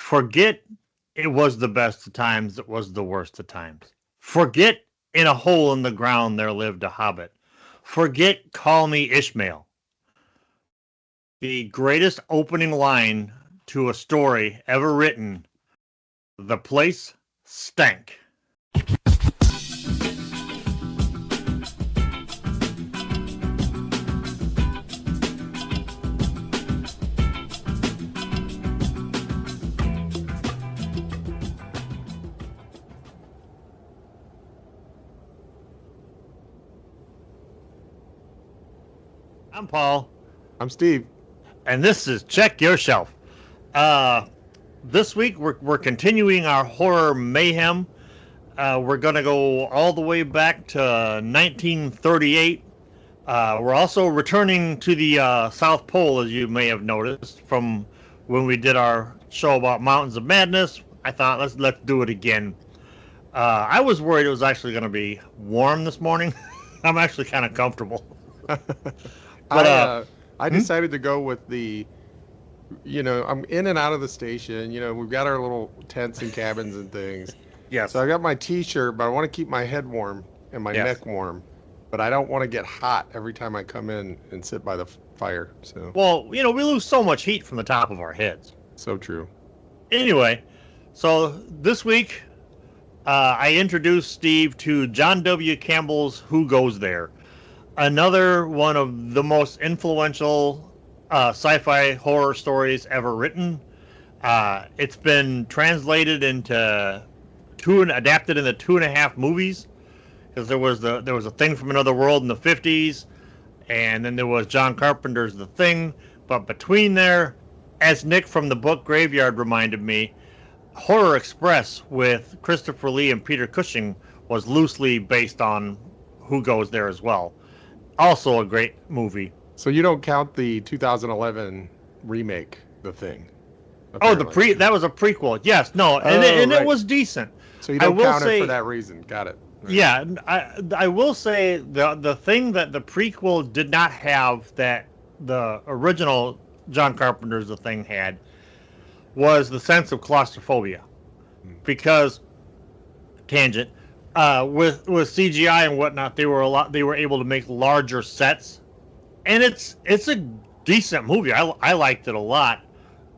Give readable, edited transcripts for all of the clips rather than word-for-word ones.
Forget it was the best of times, it was the worst of times. Forget in a hole in the ground there lived a hobbit. Forget call me Ishmael. The greatest opening line to a story ever written. The place stank. I'm Paul. I'm Steve. And this is Check Your Shelf. This week we're continuing our Horror Mayhem. We're going to go all the way back to 1938. We're also returning to the South Pole, as you may have noticed, from when we did our show about Mountains of Madness. I thought, let's do it again. I was worried it was actually going to be warm this morning. I'm actually kind of comfortable. But I decided to go with the, I'm in and out of the station. We've got our little tents and cabins and things. Yes. So I got my T-shirt, but I want to keep my head warm and my neck warm. But I don't want to get hot every time I come in and sit by the fire. So. Well, we lose so much heat from the top of our heads. So true. Anyway, so this week I introduced Steve to John W. Campbell's Who Goes There? Another one of the most influential sci-fi horror stories ever written. It's been translated into adapted into 2.5 movies, because there was a Thing from Another World in the 50s, and then there was John Carpenter's The Thing. But between there, as Nick from the book Graveyard reminded me, Horror Express with Christopher Lee and Peter Cushing was loosely based on Who Goes There as well. Also a great movie. So you don't count the 2011 remake, The Thing? Apparently. That was a prequel. Yes, no, and right. It was decent. So you don't count it for that reason. Got it. Right. Yeah, I will say the thing that the prequel did not have that the original John Carpenter's The Thing had was the sense of claustrophobia, because tangent. With CGI and whatnot, they were able to make larger sets, and it's a decent movie. I liked it a lot.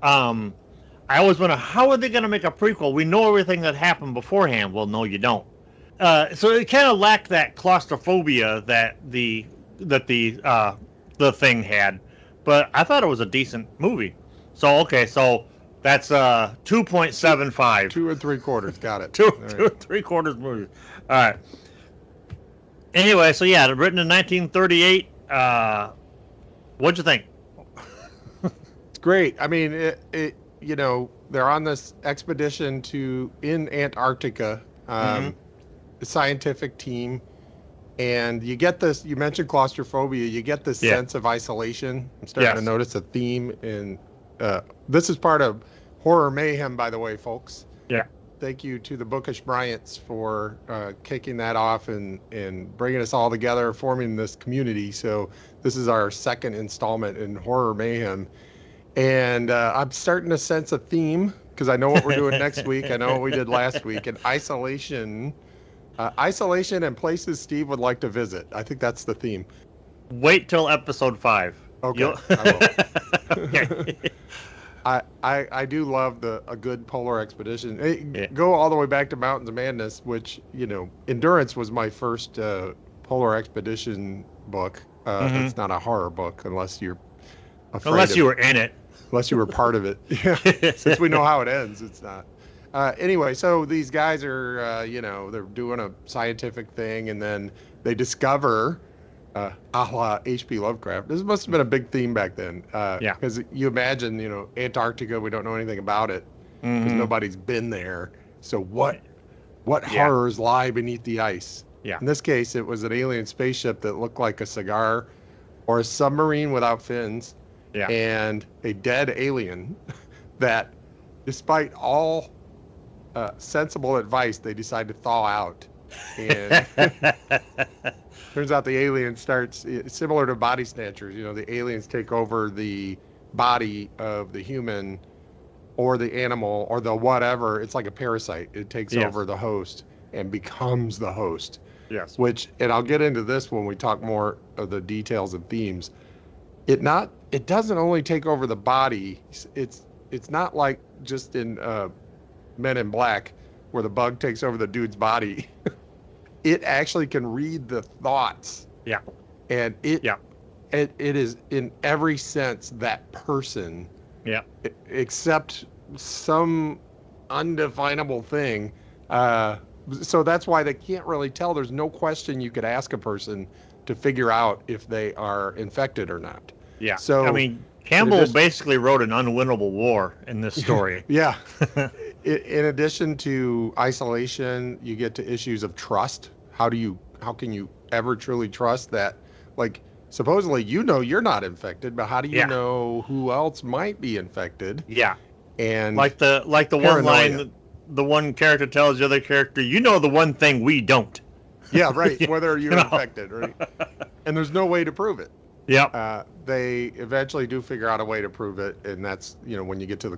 I always wonder, how are they going to make a prequel? We know everything that happened beforehand. Well, no, you don't. So it kind of lacked that claustrophobia that the Thing had, but I thought it was a decent movie. So that's 2.75. 2 3/4. Got it. 2 3/4 movie. All right. Anyway, so yeah, written in 1938. What'd you think? It's great. I mean, they're on this expedition in Antarctica, a scientific team, and you get this. You mentioned claustrophobia. You get this sense of isolation. I'm starting to notice a theme in. This is part of Horror Mayhem, by the way, folks. Yeah. Thank you to the Bookish Bryants for kicking that off and bringing us all together, forming this community. So this is our second installment in Horror Mayhem. And I'm starting to sense a theme, because I know what we're doing next week. I know what we did last week. And isolation and places Steve would like to visit. I think that's the theme. Wait till episode 5. Okay, I will. Okay. I do love a good polar expedition. Go all the way back to Mountains of Madness, which, Endurance was my first polar expedition book. It's not a horror book unless you're afraid unless you were in it. Unless you were part of it. Yeah. Since we know how it ends, it's not. Anyway, so these guys are, they're doing a scientific thing, and then they discover, a la H.P. Lovecraft. This must have been a big theme back then. Because you imagine, Antarctica, we don't know anything about it, because nobody's been there. So what horrors lie beneath the ice? Yeah. In this case, it was an alien spaceship that looked like a cigar, or a submarine without fins, and a dead alien that, despite all sensible advice, they decide to thaw out. And turns out the alien starts, similar to body snatchers, the aliens take over the body of the human or the animal or the whatever. It's like a parasite. It takes Yes. over the host and becomes the host. Yes. And I'll get into this when we talk more of the details and themes. It doesn't only take over the body. It's not like just in Men in Black where the bug takes over the dude's body. It actually can read the thoughts. Yeah. And it is in every sense that person. Yeah. Except some undefinable thing. So that's why they can't really tell. There's no question you could ask a person to figure out if they are infected or not. Yeah. So I mean, Campbell basically wrote an unwinnable war in this story. Yeah. In addition to isolation, you get to issues of trust. How can you ever truly trust that? Like, supposedly you're not infected, but how do you know who else might be infected? Yeah. And like the one line, the one character tells the other character, the one thing we don't. Yeah, right. Whether you're infected, right? And there's no way to prove it. Yeah. They eventually do figure out a way to prove it, and that's when you get to the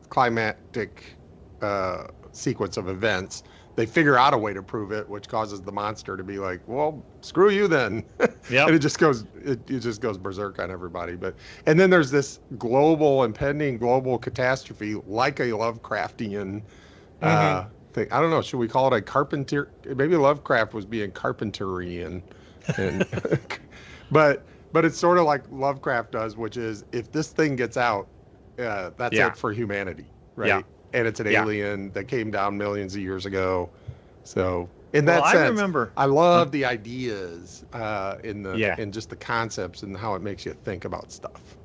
climactic sequence of events, they figure out a way to prove it, which causes the monster to be like, well, screw you then. Yeah. And it just goes berserk on everybody. And then there's this impending global catastrophe, like a Lovecraftian thing. I don't know, should we call it a carpenter? Maybe Lovecraft was being carpenterian. And but it's sort of like Lovecraft does, which is if this thing gets out, that's it for humanity, right? Yeah. And it's an alien that came down millions of years ago. So in that sense, I love the ideas in just the concepts and how it makes you think about stuff.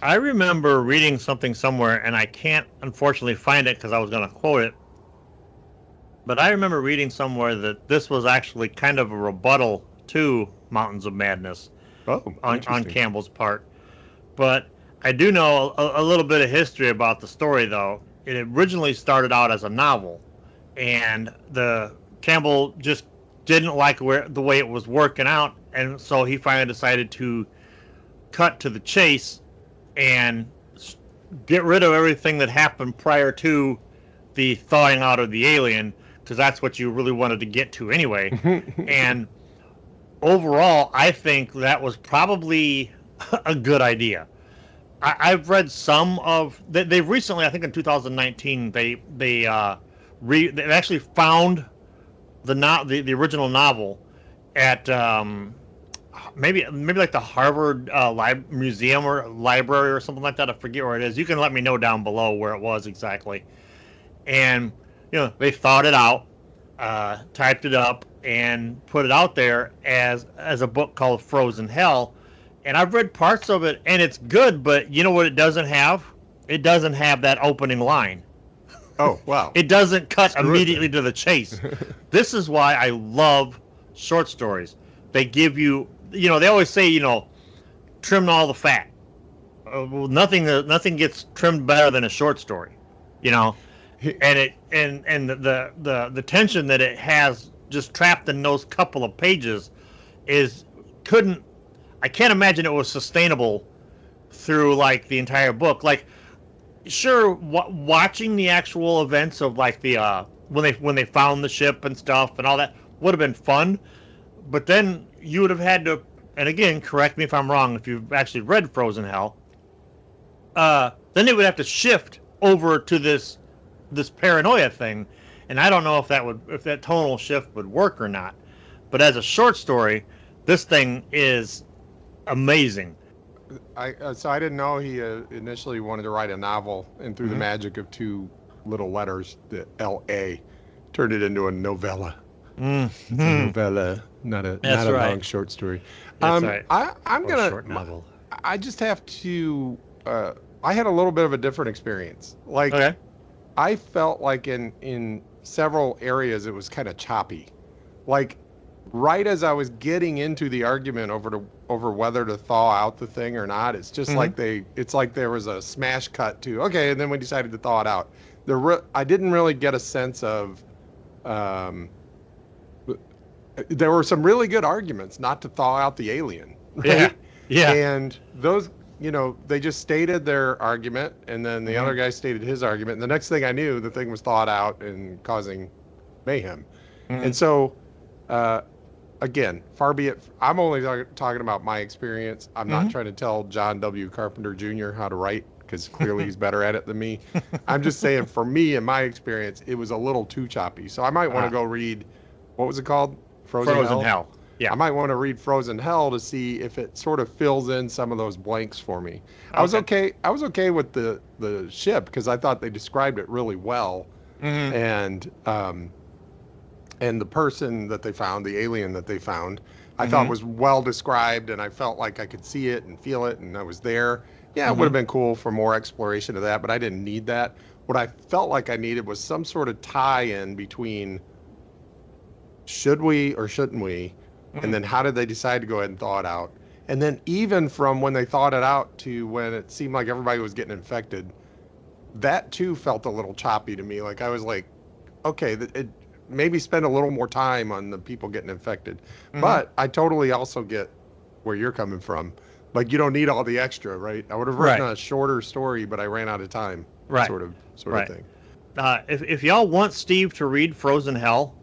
I remember reading something somewhere, and I can't unfortunately find it because I was going to quote it. But I remember reading somewhere that this was actually kind of a rebuttal to Mountains of Madness on Campbell's part. But I do know a little bit of history about the story, though. It originally started out as a novel, and Campbell just didn't like the way it was working out, and so he finally decided to cut to the chase and get rid of everything that happened prior to the thawing out of the alien, because that's what you really wanted to get to anyway. And overall, I think that was probably a good idea. I've read some of they've recently, I think in 2019, they actually found the original novel at maybe like the Harvard Museum or library or something like that. I forget where it is. You can let me know down below where it was exactly. And they thought it out, typed it up, and put it out there as a book called Frozen Hell. And I've read parts of it, and it's good, but you know what it doesn't have? It doesn't have that opening line. Oh, wow. It doesn't cut immediately to the chase. This is why I love short stories. They give you, they always say, trim all the fat. Well, nothing gets trimmed better than a short story, and the tension that it has just trapped in those couple of pages I can't imagine it was sustainable through like the entire book. Like, sure, watching the actual events of like the when they found the ship and stuff and all that would have been fun, but then you would have had to, and again, correct me if I'm wrong, if you've actually read Frozen Hell, then they would have to shift over to this paranoia thing, and I don't know if that tonal shift would work or not. But as a short story, this thing is amazing. So I didn't know he initially wanted to write a novel, and through the magic of two little letters, the L.A., turned it into a novella. It's a novella, not a long short story. That's right. I'm gonna. Short novel. I just have to. I had a little bit of a different experience. Like, I felt like in several areas it was kind of choppy. Like, right as I was getting into the argument over whether to thaw out the thing or not, it's just like it's like there was a smash cut to, okay, and then we decided to thaw it out. I didn't really get a sense of, there were some really good arguments not to thaw out the alien, right? Yeah. And those they just stated their argument, and then the other guy stated his argument. And the next thing I knew, the thing was thought out and causing mayhem. And so, again, far be it. I'm only talking about my experience. I'm not trying to tell John W. Carpenter Jr. how to write, because clearly he's better at it than me. I'm just saying, for me, in my experience, it was a little too choppy. So I might want to go read, what was it called? Frozen Hell. Yeah. I might want to read Frozen Hell to see if it sort of fills in some of those blanks for me. I was okay with the ship, because I thought they described it really well. And the person that they found, the alien that they found, I thought was well described, and I felt like I could see it and feel it, and I was there. Yeah, it would have been cool for more exploration of that, but I didn't need that. What I felt like I needed was some sort of tie-in between should we or shouldn't we, and then how did they decide to go ahead and thaw it out? And then even from when they thawed it out to when it seemed like everybody was getting infected, that too felt a little choppy to me. Like, I was like, okay, maybe spend a little more time on the people getting infected. But I totally also get where you're coming from. Like, you don't need all the extra, right? I would have written a shorter story, but I ran out of time. Sort of thing. If y'all want Steve to read Frozen Hell,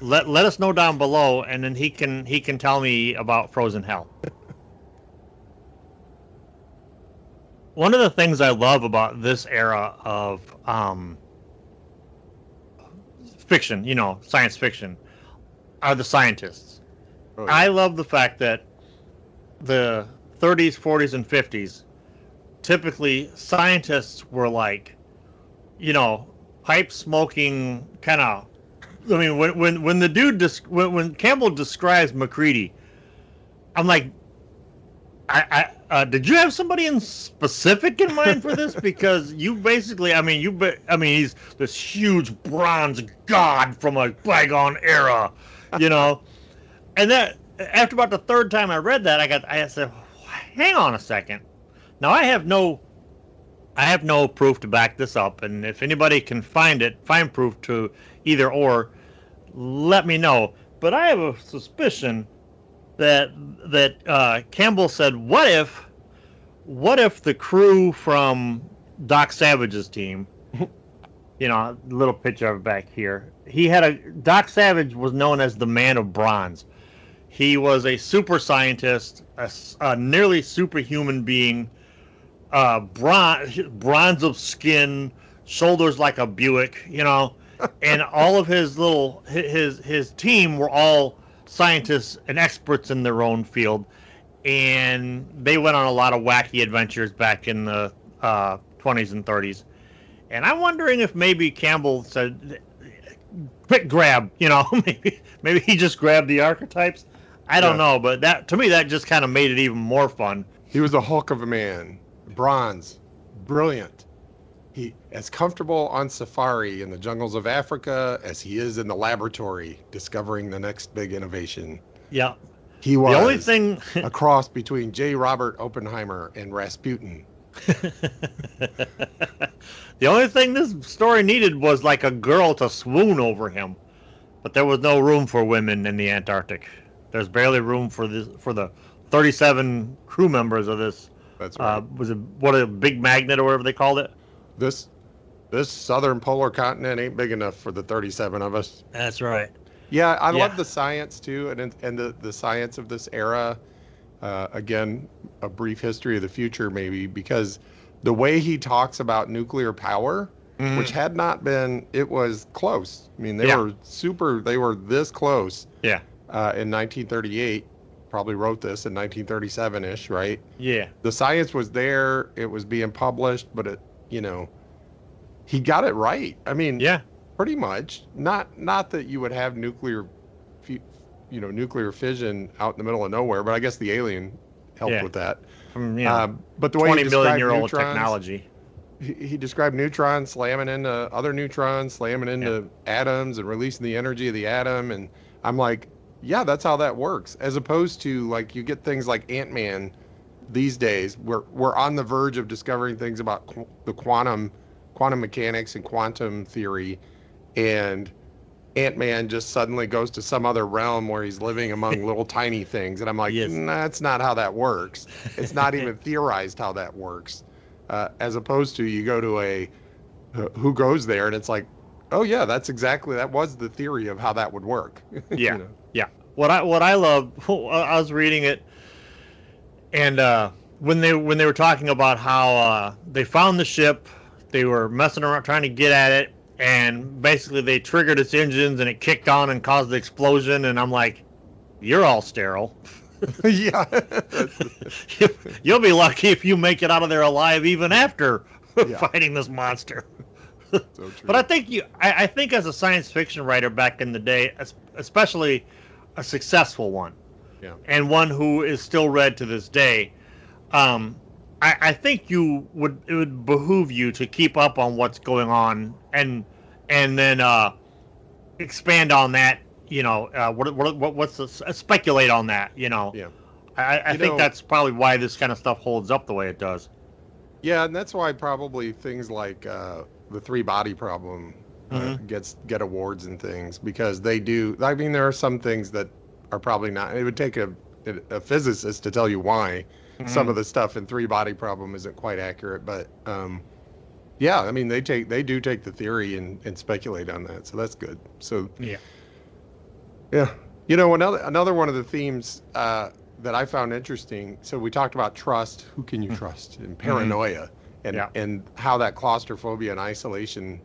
let us know down below, and then he can tell me about Frozen Hell. One of the things I love about this era of fiction, science fiction, are the scientists. Oh, yeah. I love the fact that the 30s, 40s, and 50s, typically scientists were like, pipe smoking kind of. I mean, when the dude when Campbell describes MacReady, I'm like, did you have somebody in specific in mind for this? Because you basically, he's this huge bronze god from a bygone era, And that after about the third time I read that, I said, hang on a second. Now I have no proof to back this up, and if anybody can find proof to either or, let me know. But I have a suspicion that Campbell said, what if the crew from Doc Savage's team, little picture of back here, Doc Savage was known as the Man of Bronze. He was a super scientist, a nearly superhuman being, bronze of skin, shoulders like a Buick, and all of his team were all scientists and experts in their own field, and they went on a lot of wacky adventures back in the 20s and 30s. And I'm wondering if maybe Campbell said, quick grab, maybe he just grabbed the archetypes. I don't know, but that, to me, that just kind of made it even more fun. He was a hulk of a man, bronze, brilliant. He as comfortable on safari in the jungles of Africa as he is in the laboratory discovering the next big innovation. Yeah. He was the only thing a cross between J. Robert Oppenheimer and Rasputin. The only thing this story needed was like a girl to swoon over him. But there was no room for women in the Antarctic. There's barely room for the 37 crew members of this. That's right. Was it a big magnet or whatever they called it? This southern polar continent ain't big enough for the 37 of us. That's right. Yeah, I love the science too, and the science of this era. Again, a brief history of the future maybe, because the way he talks about nuclear power, which had not been, it was close. I mean, they were this close. Yeah. In 1938, probably wrote this in 1937-ish, right? Yeah. The science was there, it was being published, but it, he got it right. I mean, pretty much. Not that you would have nuclear fission out in the middle of nowhere, but I guess the alien helped with that. But the way 20 million-year-old technology. He described neutrons slamming into other neutrons, slamming into atoms, and releasing the energy of the atom. And I'm like, yeah, that's how that works. As opposed to, like, you get things like Ant-Man these days. We're on the verge of discovering things about the quantum mechanics and quantum theory, and Ant-Man just suddenly goes to some other realm where he's living among little tiny things. And I'm like, Yes. nah, that's not how that works. It's not even theorized how that works. As opposed to you go to a who goes there and it's like, oh yeah, that was the theory of how that would work. Yeah, You know? yeah. What I love, I was reading it, and when they were talking about how they found the ship, they were messing around trying to get at it, and basically they triggered its engines and it kicked on and caused the explosion. And I'm like, you're all sterile. Yeah. You'll be lucky if you make it out of there alive even after Yeah. fighting this monster. So true. But I think as a science fiction writer back in the day, especially a successful one, Yeah. and one who is still read to this day, I think it would behoove you to keep up on what's going on and then expand on that. Speculate on that. Yeah. I think that's probably why this kind of stuff holds up the way it does. Yeah, and that's why probably things like the three-body problem get awards and things, because they do. I mean, there are some things that are probably not. It would take a physicist to tell you why some of the stuff in three-body problem isn't quite accurate. But yeah, I mean, they do take the theory and speculate on that, so that's good. So yeah. Another one of the themes that I found interesting. So we talked about trust. Who can you trust? And paranoia, and how that claustrophobia and isolation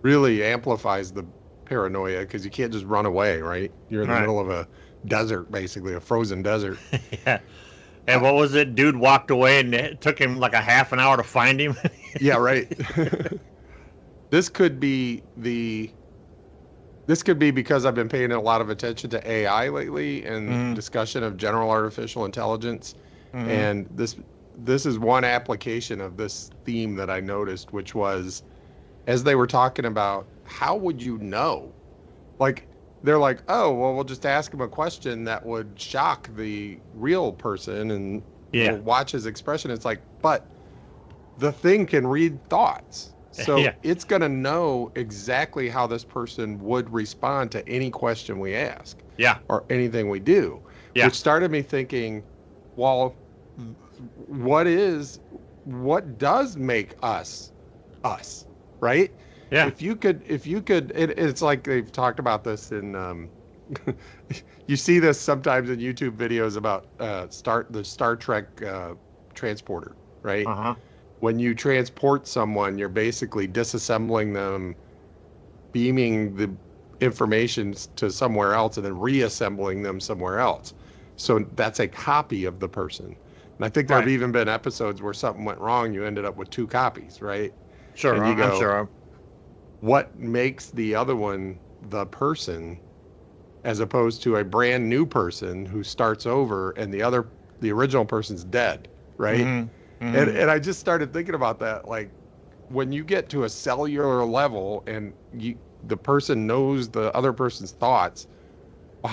really amplifies the paranoia, because you can't just run away, right? You're in the middle of a desert, basically a frozen desert. Yeah. And what was it? Dude walked away and it took him like a half an hour to find him. Yeah, right. This could be because I've been paying a lot of attention to AI lately and discussion of general artificial intelligence. And this is one application of this theme that I noticed, which was, as they were talking about, how would you know? Like, they're like, oh, well, we'll just ask him a question that would shock the real person and we'll watch his expression. It's like, but the thing can read thoughts. So it's going to know exactly how this person would respond to any question we ask. Yeah. Or anything we do. Yeah. Which started me thinking, well, what does make us, right? Yeah. If you could, it's like they've talked about this in, you see this sometimes in YouTube videos about the Star Trek transporter, right? Uh-huh. When you transport someone, you're basically disassembling them, beaming the information to somewhere else, and then reassembling them somewhere else. So that's a copy of the person. And I think there have even been episodes where something went wrong, you ended up with two copies, right? Sure, and you go, I'm sure. What makes the other one the person, as opposed to a brand new person who starts over and the original person's dead, right? Mm-hmm. And I just started thinking about that, like when you get to a cellular level and the person knows the other person's thoughts,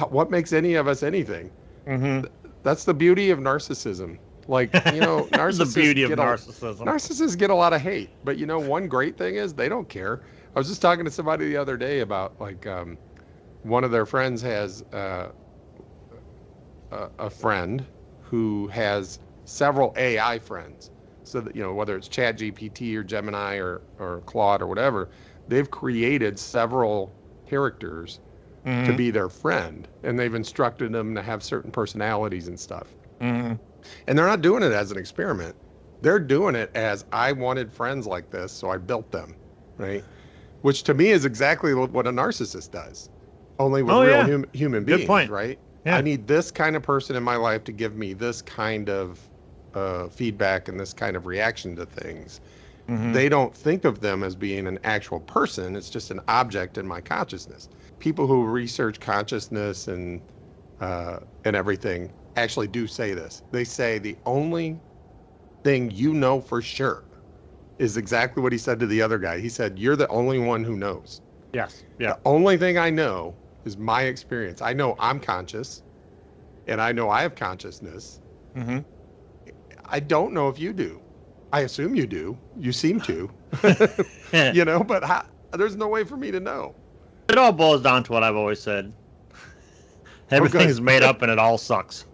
what makes any of us anything? Mm-hmm. That's the beauty of narcissism. Like, narcissists the beauty of narcissism. Narcissists get a lot of hate, but one great thing is they don't care. I was just talking to somebody the other day about one of their friends has a friend who has several AI friends. So that, whether it's ChatGPT or Gemini or Claude or whatever, they've created several characters to be their friend, and they've instructed them to have certain personalities and stuff. Mm-hmm. And they're not doing it as an experiment. They're doing it as, I wanted friends like this, so I built them, right? Which to me is exactly what a narcissist does, only with real human beings. Good point. Right? Yeah. I need this kind of person in my life to give me this kind of feedback and this kind of reaction to things. Mm-hmm. They don't think of them as being an actual person. It's just an object in my consciousness. People who research consciousness and everything actually do say this. They say the only thing for sure is exactly what he said to the other guy. He said, you're the only one who knows. Yes. Yeah. The only thing I know is my experience. I know I'm conscious, and I know I have consciousness. Mm-hmm. I don't know if you do. I assume you do. You seem to. But there's no way for me to know. It all boils down to what I've always said. Everything's made up and it all sucks.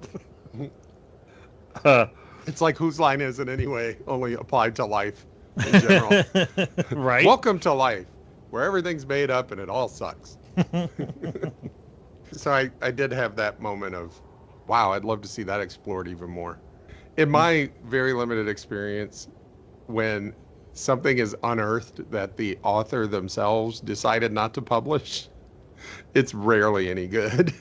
It's like whose line is it anyway, only applied to life in general. Right? Welcome to life, where everything's made up and it all sucks. So I did have that moment of, wow, I'd love to see that explored even more. In my very limited experience, when something is unearthed that the author themselves decided not to publish, it's rarely any good.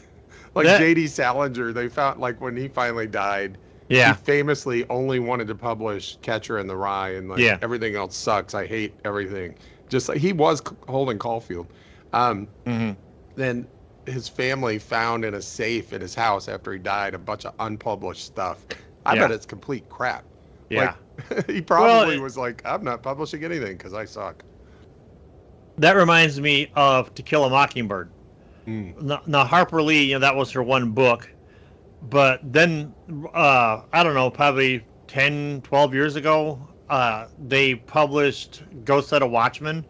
Like J.D. Salinger, they found, like, when he finally died, he famously only wanted to publish Catcher in the Rye, and everything else sucks. I hate everything. Just like he was Holden Caulfield. Then his family found in a safe in his house after he died a bunch of unpublished stuff. I bet it's complete crap. Yeah. Like, he probably was like, I'm not publishing anything because I suck. That reminds me of To Kill a Mockingbird. Now, Harper Lee, that was her one book. But then, I don't know, probably 10, 12 years ago, they published Ghost Set of Watchmen,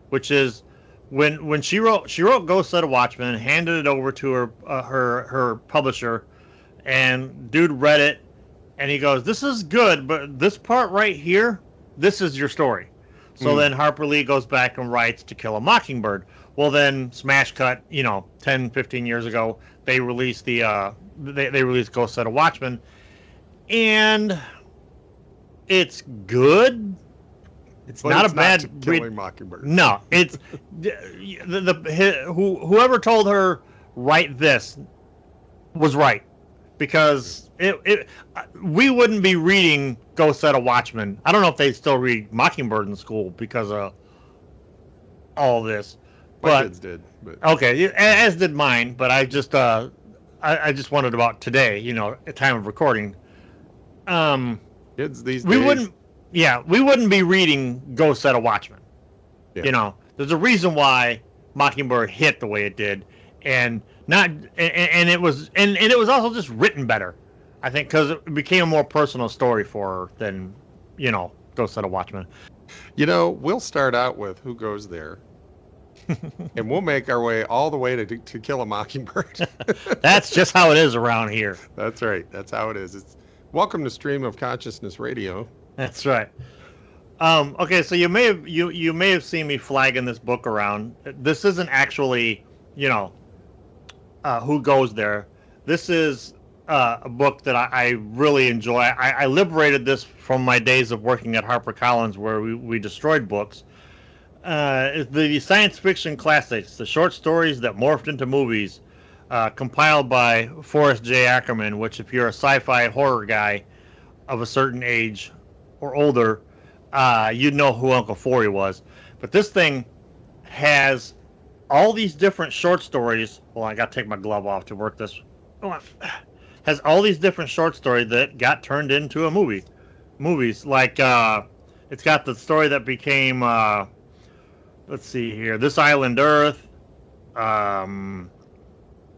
which is when she wrote Ghost Set of Watchmen, handed it over to her publisher, and dude read it, and he goes, "This is good, but this part right here, this is your story." So then Harper Lee goes back and writes To Kill a Mockingbird. Well, then smash cut, 10, 15 years ago, they released they released Ghost Set of Watchmen, and it's good. It's not a bad To Kill a Mockingbird. No, it's whoever told her write this was right, because we wouldn't be reading Ghost Set of Watchmen. I don't know if they still read Mockingbird in school because of all this. My kids did. But. Okay, as did mine. But I just wondered about today. At time of recording. Kids these days. We wouldn't be reading Ghost Set of Watchmen. Yeah. There's a reason why Mockingbird hit the way it did, and it was also just written better, I think, because it became a more personal story for her than Ghost Set of Watchmen. We'll start out with Who Goes There. And we'll make our way all the way to Kill a Mockingbird. That's just how it is around here. That's right. That's how it is. It's welcome to Stream of Consciousness Radio. That's right. Okay, so you may have seen me flagging this book around. This isn't actually, Who Goes There. This is a book that I really enjoy. I liberated this from my days of working at HarperCollins, where we destroyed books. It's the science fiction classics, the short stories that morphed into movies, compiled by Forrest J. Ackerman, which, if you're a sci-fi horror guy of a certain age or older, you'd know who Uncle Forey was. But this thing has all these different short stories. Well, I got to take my glove off to work this. Has all these different short stories that got turned into a movie. Movies, like, it's got the story that became... let's see here. This Island Earth,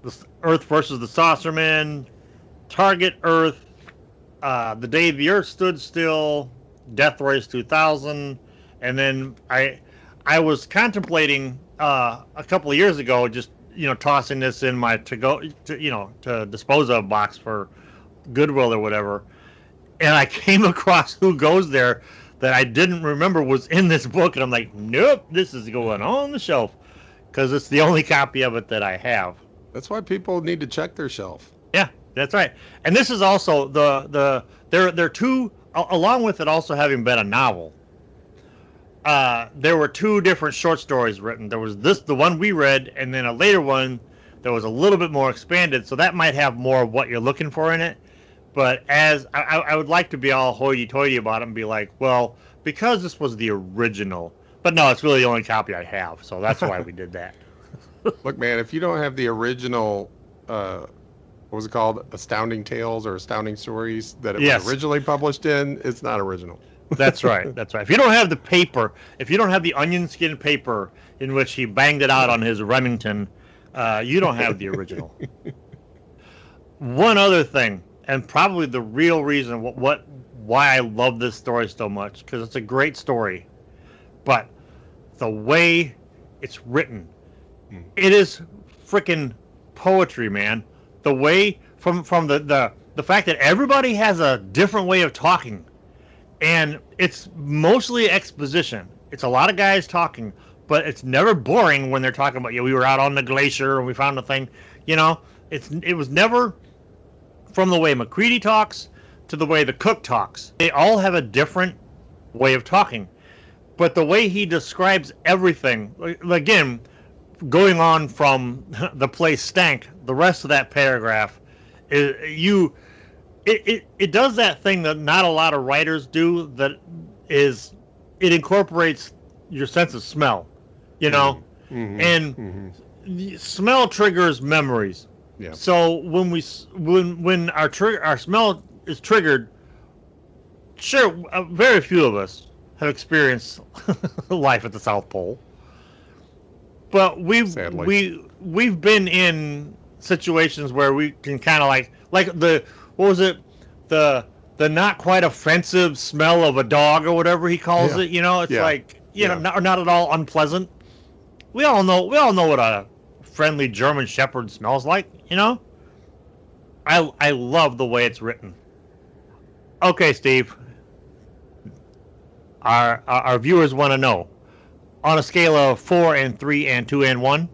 this Earth versus the Saucermen, Target Earth, The Day the Earth Stood Still, Death Race 2000, and then I was contemplating a couple of years ago, just tossing this in my to dispose of box for Goodwill or whatever, and I came across Who Goes There, that I didn't remember was in this book, and I'm like, nope, this is going on the shelf, because it's the only copy of it that I have. That's why people need to check their shelf. Yeah, that's right. And this is also there are two, along with it also having been a novel. There were two different short stories written. There was the one we read, and then a later one that was a little bit more expanded. So that might have more of what you're looking for in it. But as I would like to be all hoity-toity about it and be like, well, because this was the original. But no, it's really the only copy I have, so that's why we did that. Look, man, if you don't have the original, what was it called? Astounding Tales or Astounding Stories that it was originally published in, it's not original. That's right. That's right. If you don't have the paper, if you don't have the onion skin paper in which he banged it out on his Remington, you don't have the original. One other thing. And probably the real reason why I love this story so much, because it's a great story, but the way it's written, It is freaking poetry, man. The way from the fact that everybody has a different way of talking, and it's mostly exposition. It's a lot of guys talking, but it's never boring when they're talking about, we were out on the glacier and we found a thing. It was never, from the way McCready talks to the way the cook talks. They all have a different way of talking, but the way he describes everything, again, going on from the place stank, the rest of that paragraph, it does that thing that not a lot of writers do, that is, it incorporates your sense of smell, and smell triggers memories. Yeah. So when our smell is triggered, sure, very few of us have experienced life at the South Pole, but we've been in situations where we can kind of like the not quite offensive smell of a dog or whatever he calls it. It's not at all unpleasant. We all know what a friendly German Shepherd smells like. I love the way it's written. Okay, Steve. Our viewers want to know, on a scale of 4 and 3 and 2 and 1,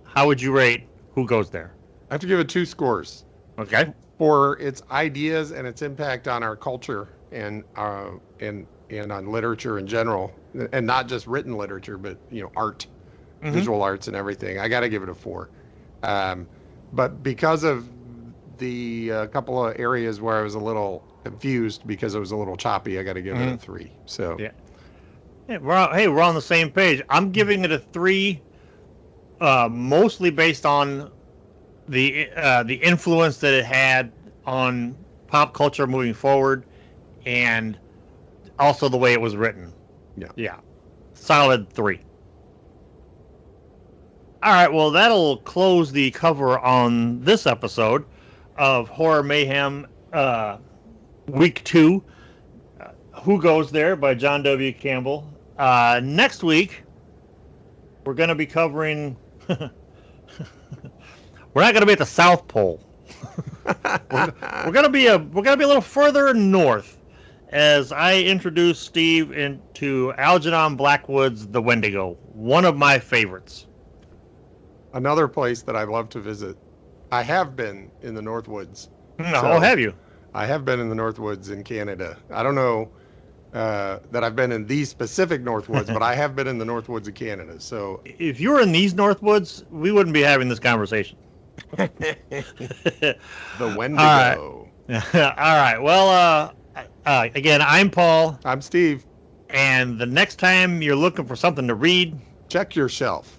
how would you rate Who Goes There? I have to give it 2 scores. Okay. For its ideas and its impact on our culture and on literature in general, and not just written literature, but art, visual arts and everything. I got to give it a 4. But because of the couple of areas where I was a little confused because it was a little choppy, I got to give it a 3. So yeah, we're on the same page. I'm giving it a 3, mostly based on the influence that it had on pop culture moving forward, and also the way it was written. Yeah, solid 3. All right, well, that'll close the cover on this episode of Horror Mayhem, Week 2, Who Goes There by John W. Campbell. Next week, we're going to be covering... We're not going to be at the South Pole. we're going to be a little further north, as I introduce Steve into Algernon Blackwood's The Wendigo, one of my favorites. Another place that I love to visit. I have been in the Northwoods. Have you? I have been in the Northwoods in Canada. I don't know that I've been in these specific Northwoods, but I have been in the Northwoods of Canada. So if you were in these Northwoods, we wouldn't be having this conversation. The Wendigo. All right. Well, again, I'm Paul. I'm Steve. And the next time you're looking for something to read, check your shelf.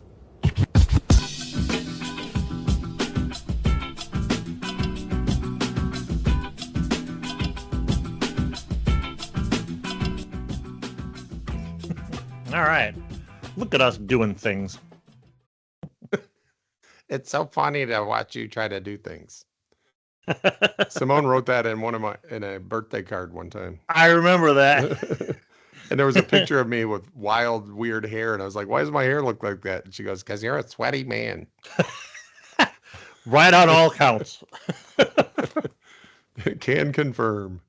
All right. Look at us doing things. It's so funny to watch you try to do things. Simone wrote that in a birthday card one time. I remember that. And there was a picture of me with wild, weird hair. And I was like, why does my hair look like that? And she goes, because you're a sweaty man. Right on all counts. Can confirm.